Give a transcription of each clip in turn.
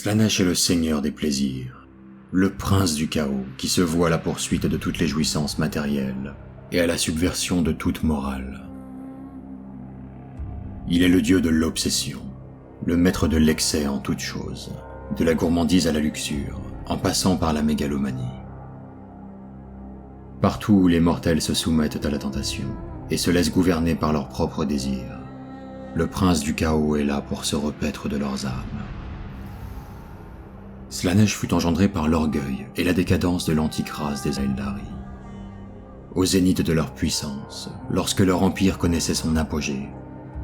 Slaanesh est le seigneur des plaisirs, le prince du chaos qui se voue à la poursuite de toutes les jouissances matérielles et à la subversion de toute morale. Il est le dieu de l'obsession, le maître de l'excès en toutes choses, de la gourmandise à la luxure, en passant par la mégalomanie. Partout où les mortels se soumettent à la tentation et se laissent gouverner par leurs propres désirs, le prince du chaos est là pour se repaître de leurs âmes. Slaanesh fut engendré par l'orgueil et la décadence de l'antique race des Aeldari. Au zénith de leur puissance, lorsque leur empire connaissait son apogée,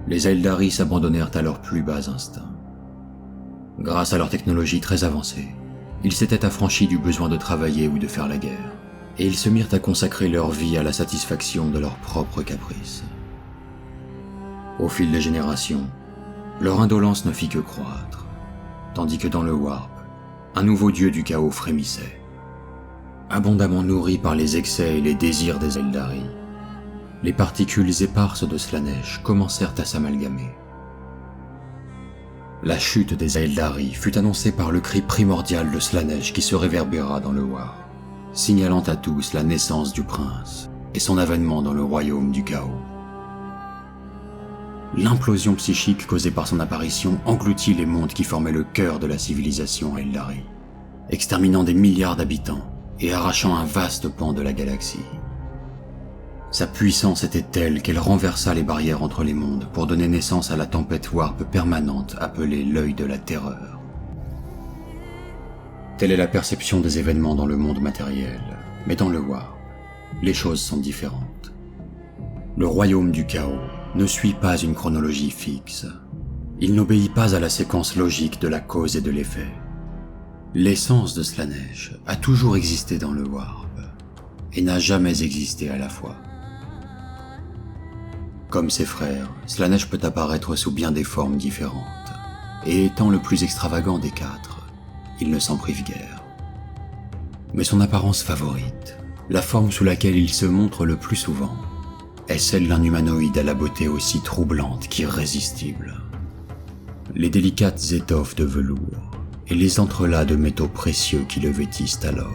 les Aeldari s'abandonnèrent à leurs plus bas instincts. Grâce à leur technologie très avancée, ils s'étaient affranchis du besoin de travailler ou de faire la guerre, et ils se mirent à consacrer leur vie à la satisfaction de leurs propres caprices. Au fil des générations, leur indolence ne fit que croître, tandis que dans le Warp, un nouveau dieu du chaos frémissait. Abondamment nourri par les excès et les désirs des Aeldari, les particules éparses de Slaanesh commencèrent à s'amalgamer. La chute des Aeldari fut annoncée par le cri primordial de Slaanesh qui se réverbéra dans le Warp, signalant à tous la naissance du prince et son avènement dans le royaume du chaos. L'implosion psychique causée par son apparition engloutit les mondes qui formaient le cœur de la civilisation Aeldari, exterminant des milliards d'habitants et arrachant un vaste pan de la galaxie. Sa puissance était telle qu'elle renversa les barrières entre les mondes pour donner naissance à la tempête warp permanente appelée l'œil de la terreur. Telle est la perception des événements dans le monde matériel, mais dans le warp, les choses sont différentes. Le royaume du chaos ne suit pas une chronologie fixe. Il n'obéit pas à la séquence logique de la cause et de l'effet. L'essence de Slaanesh a toujours existé dans le Warp, et n'a jamais existé à la fois. Comme ses frères, Slaanesh peut apparaître sous bien des formes différentes, et étant le plus extravagant des quatre, il ne s'en prive guère. Mais son apparence favorite, la forme sous laquelle il se montre le plus souvent, est celle d'un humanoïde à la beauté aussi troublante qu'irrésistible. Les délicates étoffes de velours et les entrelacs de métaux précieux qui le vêtissent alors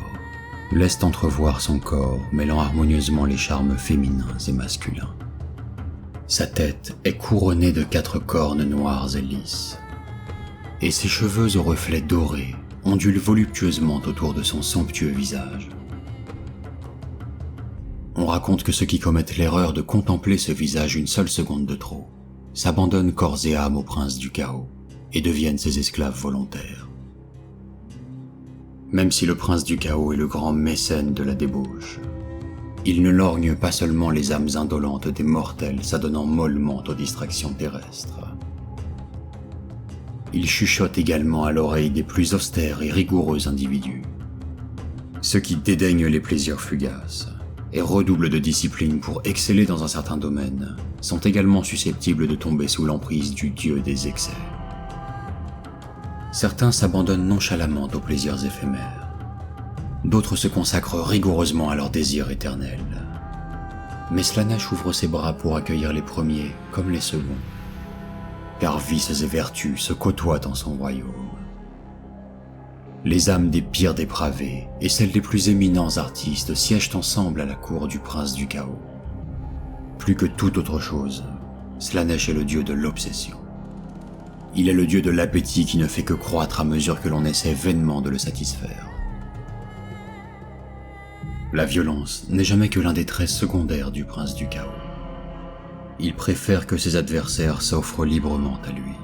laissent entrevoir son corps mêlant harmonieusement les charmes féminins et masculins. Sa tête est couronnée de 4 cornes noires et lisses, et ses cheveux aux reflets dorés ondulent voluptueusement autour de son somptueux visage. On raconte que ceux qui commettent l'erreur de contempler ce visage une seule seconde de trop s'abandonnent corps et âme au prince du chaos et deviennent ses esclaves volontaires. Même si le prince du chaos est le grand mécène de la débauche, il ne lorgne pas seulement les âmes indolentes des mortels s'adonnant mollement aux distractions terrestres. Il chuchote également à l'oreille des plus austères et rigoureux individus, ceux qui dédaignent les plaisirs fugaces et redoublent de discipline pour exceller dans un certain domaine, sont également susceptibles de tomber sous l'emprise du dieu des excès. Certains s'abandonnent nonchalamment aux plaisirs éphémères, d'autres se consacrent rigoureusement à leurs désirs éternels. Mais Slaanesh ouvre ses bras pour accueillir les premiers comme les seconds, car vices et vertus se côtoient dans son royaume. Les âmes des pires dépravés et celles des plus éminents artistes siègent ensemble à la cour du prince du chaos. Plus que toute autre chose, Slaanesh est le dieu de l'obsession. Il est le dieu de l'appétit qui ne fait que croître à mesure que l'on essaie vainement de le satisfaire. La violence n'est jamais que l'un des traits secondaires du prince du chaos. Il préfère que ses adversaires s'offrent librement à lui.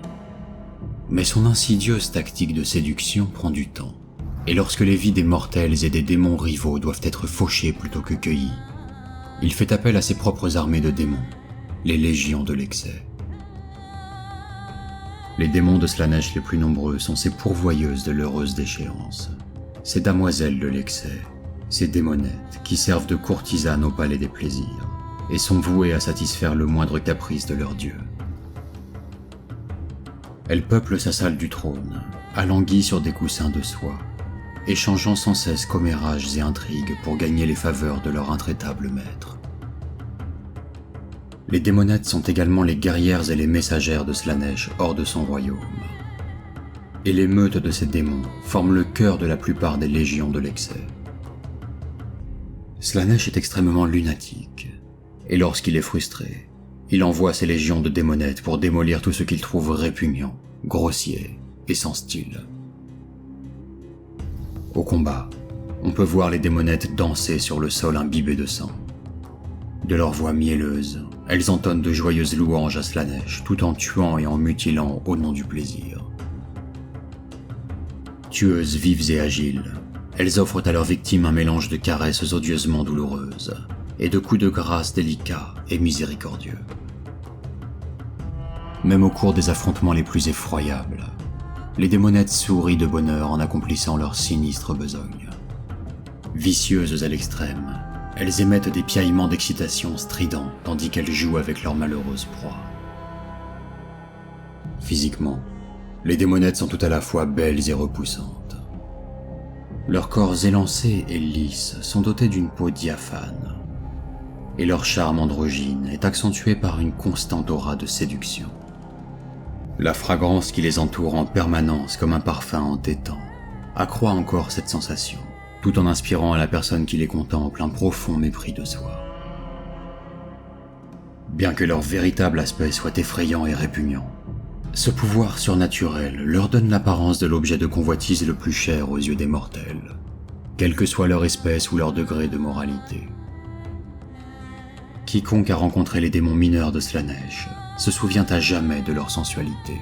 Mais son insidieuse tactique de séduction prend du temps, et lorsque les vies des mortels et des démons rivaux doivent être fauchées plutôt que cueillies, il fait appel à ses propres armées de démons, les légions de l'excès. Les démons de Slaanesh les plus nombreux sont ces pourvoyeuses de l'heureuse déchéance, ces damoiselles de l'excès, ces démonettes qui servent de courtisanes au palais des plaisirs, et sont vouées à satisfaire le moindre caprice de leur dieu. Elles peuplent sa salle du trône, alanguies sur des coussins de soie, échangeant sans cesse commérages et intrigues pour gagner les faveurs de leur intraitable maître. Les démonettes sont également les guerrières et les messagères de Slaanesh hors de son royaume. Et les meutes de ces démons forment le cœur de la plupart des légions de l'excès. Slaanesh est extrêmement lunatique, et lorsqu'il est frustré, il envoie ses légions de démonettes pour démolir tout ce qu'il trouve répugnant, grossier et sans style. Au combat, on peut voir les démonettes danser sur le sol imbibé de sang. De leur voix mielleuse, elles entonnent de joyeuses louanges à Slaanesh tout en tuant et en mutilant au nom du plaisir. Tueuses vives et agiles, elles offrent à leurs victimes un mélange de caresses odieusement douloureuses et de coups de grâce délicats et miséricordieux. Même au cours des affrontements les plus effroyables, les démonettes sourient de bonheur en accomplissant leur sinistre besogne. Vicieuses à l'extrême, elles émettent des piaillements d'excitation stridents tandis qu'elles jouent avec leur malheureuse proie. Physiquement, les démonettes sont tout à la fois belles et repoussantes. Leurs corps élancés et lisses sont dotés d'une peau diaphane, et leur charme androgyne est accentué par une constante aura de séduction. La fragrance qui les entoure en permanence comme un parfum entêtant accroît encore cette sensation, tout en inspirant à la personne qui les contemple un profond mépris de soi. Bien que leur véritable aspect soit effrayant et répugnant, ce pouvoir surnaturel leur donne l'apparence de l'objet de convoitise le plus cher aux yeux des mortels, quelle que soit leur espèce ou leur degré de moralité. Quiconque a rencontré les démons mineurs de Slaanesh se souvient à jamais de leur sensualité.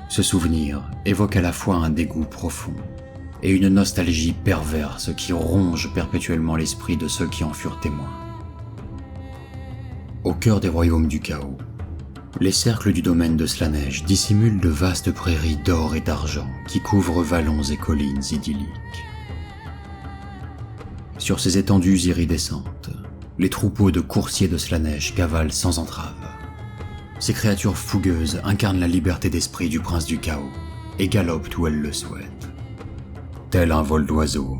Ce souvenir évoque à la fois un dégoût profond et une nostalgie perverse qui ronge perpétuellement l'esprit de ceux qui en furent témoins. Au cœur des royaumes du chaos, les cercles du domaine de Slaanesh dissimulent de vastes prairies d'or et d'argent qui couvrent vallons et collines idylliques. Sur ces étendues iridescentes, les troupeaux de coursiers de Slaanesh cavalent sans entrave. Ces créatures fougueuses incarnent la liberté d'esprit du prince du chaos et galopent où elles le souhaitent. Tel un vol d'oiseau,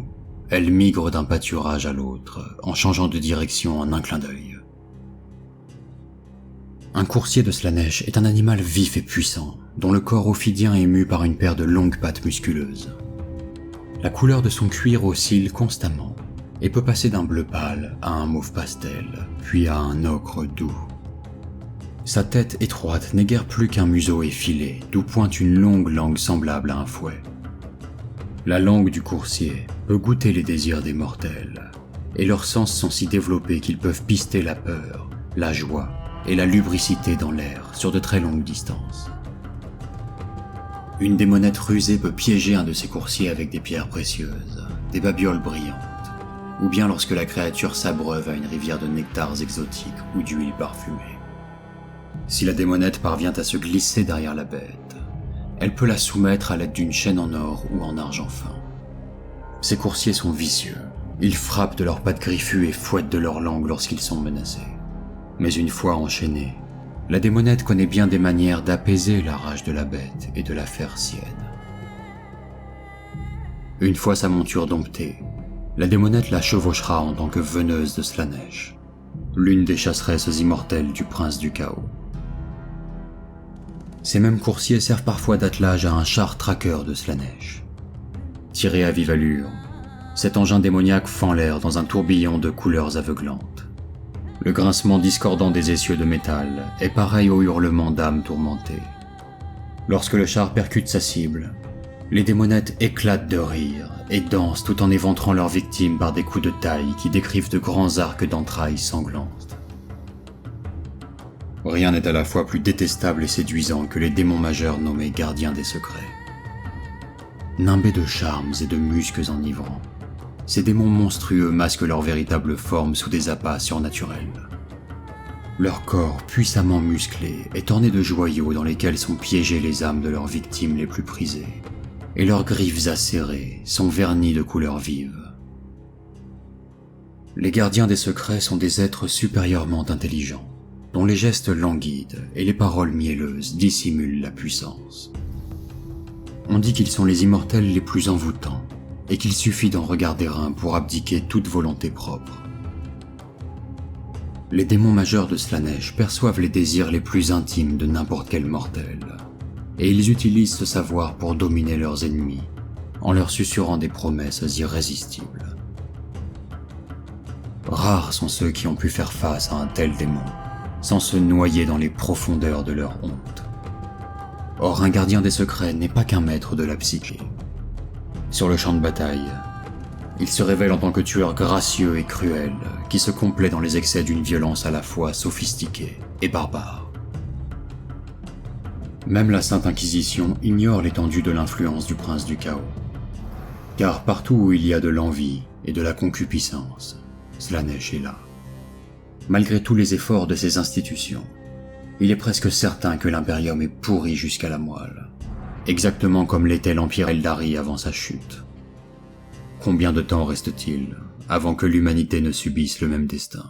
elles migrent d'un pâturage à l'autre en changeant de direction en un clin d'œil. Un coursier de Slaanesh est un animal vif et puissant, dont le corps ophidien est mu par une paire de longues pattes musculeuses. La couleur de son cuir oscille constamment et peut passer d'un bleu pâle à un mauve pastel, puis à un ocre doux. Sa tête étroite n'est guère plus qu'un museau effilé, d'où pointe une longue langue semblable à un fouet. La langue du coursier peut goûter les désirs des mortels, et leurs sens sont si développés qu'ils peuvent pister la peur, la joie et la lubricité dans l'air sur de très longues distances. Une démonette rusée peut piéger un de ces coursiers avec des pierres précieuses, des babioles brillantes, ou bien lorsque la créature s'abreuve à une rivière de nectars exotiques ou d'huile parfumée. Si la démonette parvient à se glisser derrière la bête, elle peut la soumettre à l'aide d'une chaîne en or ou en argent fin. Ces coursiers sont vicieux, ils frappent de leurs pattes griffues et fouettent de leur langue lorsqu'ils sont menacés. Mais une fois enchaînée, la démonette connaît bien des manières d'apaiser la rage de la bête et de la faire sienne. Une fois sa monture domptée, la démonette la chevauchera en tant que veneuse de Slaanesh, l'une des chasseresses immortelles du prince du chaos. Ces mêmes coursiers servent parfois d'attelage à un char traqueur de Slaanesh. Tiré à vive allure, cet engin démoniaque fend l'air dans un tourbillon de couleurs aveuglantes. Le grincement discordant des essieux de métal est pareil au hurlement d'âmes tourmentées. Lorsque le char percute sa cible, les démonettes éclatent de rire et dansent tout en éventrant leurs victimes par des coups de taille qui décrivent de grands arcs d'entrailles sanglantes. Rien n'est à la fois plus détestable et séduisant que les démons majeurs nommés gardiens des secrets. Nimbés de charmes et de muscles enivrants, ces démons monstrueux masquent leur véritable forme sous des appâts surnaturels. Leur corps puissamment musclé est orné de joyaux dans lesquels sont piégées les âmes de leurs victimes les plus prisées, et leurs griffes acérées sont vernies de couleurs vives. Les gardiens des secrets sont des êtres supérieurement intelligents, dont les gestes languides et les paroles mielleuses dissimulent la puissance. On dit qu'ils sont les immortels les plus envoûtants, et qu'il suffit d'en regarder un pour abdiquer toute volonté propre. Les démons majeurs de Slaanesh perçoivent les désirs les plus intimes de n'importe quel mortel, et ils utilisent ce savoir pour dominer leurs ennemis, en leur susurrant des promesses irrésistibles. Rares sont ceux qui ont pu faire face à un tel démon, sans se noyer dans les profondeurs de leur honte. Or, un gardien des secrets n'est pas qu'un maître de la psyché. Sur le champ de bataille, il se révèle en tant que tueur gracieux et cruel, qui se complaît dans les excès d'une violence à la fois sophistiquée et barbare. Même la Sainte Inquisition ignore l'étendue de l'influence du prince du chaos. Car partout où il y a de l'envie et de la concupiscence, Slaanesh est là. Malgré tous les efforts de ces institutions, il est presque certain que l'Imperium est pourri jusqu'à la moelle, exactement comme l'était l'Empire Eldari avant sa chute. Combien de temps reste-t-il avant que l'humanité ne subisse le même destin ?